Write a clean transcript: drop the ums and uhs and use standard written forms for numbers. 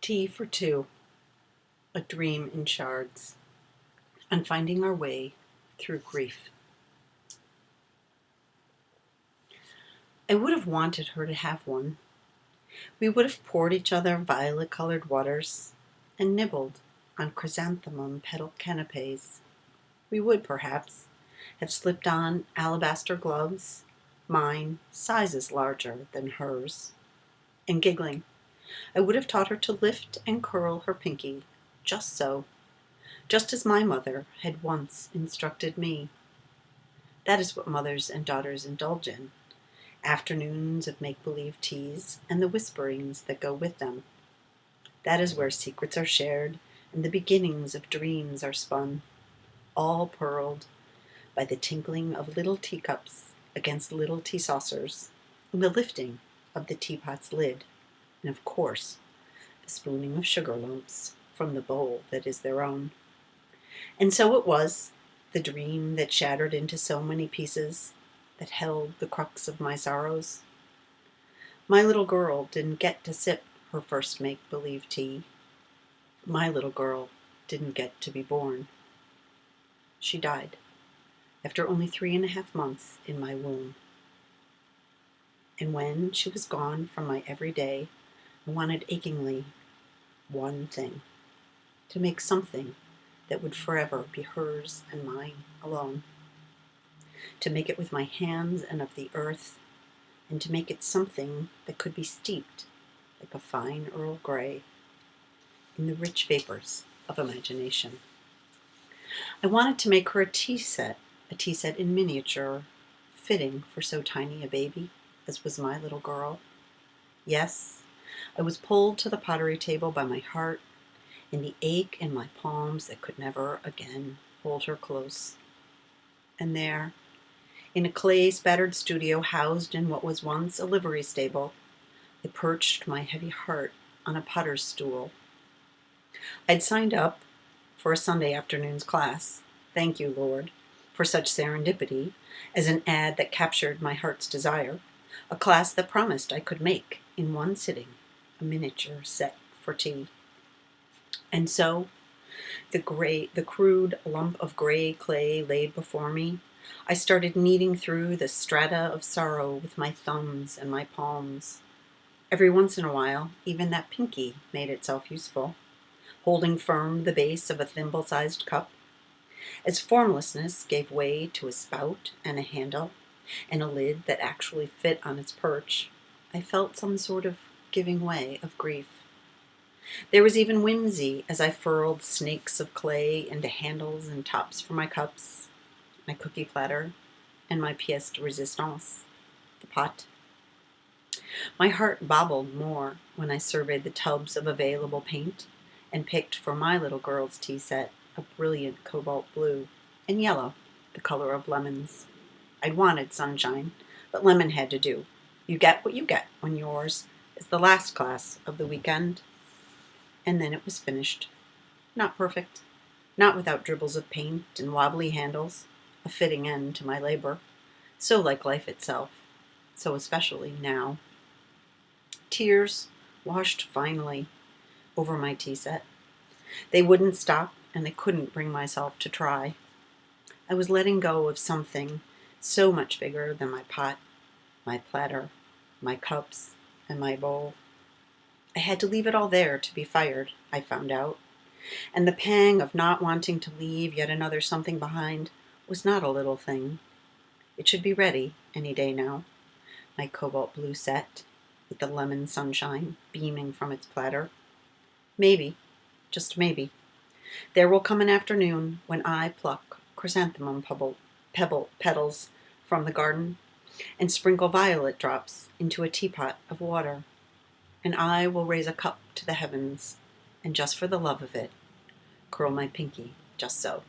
Tea for Two, a dream in shards, on finding our way through grief. I would have wanted her to have one. We would have poured each other violet-colored waters and nibbled on chrysanthemum petal canapes. We would, perhaps, have slipped on alabaster gloves, mine sizes larger than hers, and giggling, I would have taught her to lift and curl her pinky, just so, just as my mother had once instructed me. That is what mothers and daughters indulge in, afternoons of make-believe teas and the whisperings that go with them. That is where secrets are shared and the beginnings of dreams are spun, all pearled by the tinkling of little teacups against little tea saucers and the lifting of the teapot's lid, and of course, the spooning of sugar lumps from the bowl that is their own. And so it was, the dream that shattered into so many pieces, that held the crux of my sorrows. My little girl didn't get to sip her first make-believe tea. My little girl didn't get to be born. She died after only 3.5 months in my womb. And when she was gone from my everyday, I wanted achingly one thing, to make something that would forever be hers and mine alone. To make it with my hands and of the earth, and to make it something that could be steeped like a fine Earl Grey in the rich vapors of imagination. I wanted to make her a tea set in miniature, fitting for so tiny a baby as was my little girl. Yes, I was pulled to the pottery table by my heart and the ache in my palms that could never again hold her close. And there, in a clay-spattered studio housed in what was once a livery stable, I perched my heavy heart on a potter's stool. I'd signed up for a Sunday afternoon's class. Thank you, Lord, for such serendipity as an ad that captured my heart's desire, a class that promised I could make, in one sitting, a miniature set for tea. And so, the crude lump of gray clay laid before me, I started kneading through the strata of sorrow with my thumbs and my palms. Every once in a while, even that pinky made itself useful, holding firm the base of a thimble-sized cup. As formlessness gave way to a spout and a handle, and a lid that actually fit on its perch, I felt some sort of giving way of grief. There was even whimsy as I furled snakes of clay into handles and tops for my cups, my cookie platter, and my pièce de résistance, the pot. My heart bobbled more when I surveyed the tubs of available paint and picked for my little girl's tea set a brilliant cobalt blue and yellow, the color of lemons. I'd wanted sunshine, but lemon had to do. You get what you get when yours is the last class of the weekend. And then it was finished. Not perfect, not without dribbles of paint and wobbly handles, a fitting end to my labor, so like life itself, so especially now. Tears washed finally over my tea set. They wouldn't stop, and I couldn't bring myself to try. I was letting go of something so much bigger than my pot, my platter, my cups, and my bowl. I had to leave it all there to be fired, I found out. And the pang of not wanting to leave yet another something behind was not a little thing. It should be ready any day now, my cobalt blue set, with the lemon sunshine beaming from its platter. Maybe, just maybe, there will come an afternoon when I pluck chrysanthemum petals from the garden and sprinkle violet drops into a teapot of water. And I will raise a cup to the heavens, and just for the love of it, curl my pinky just so.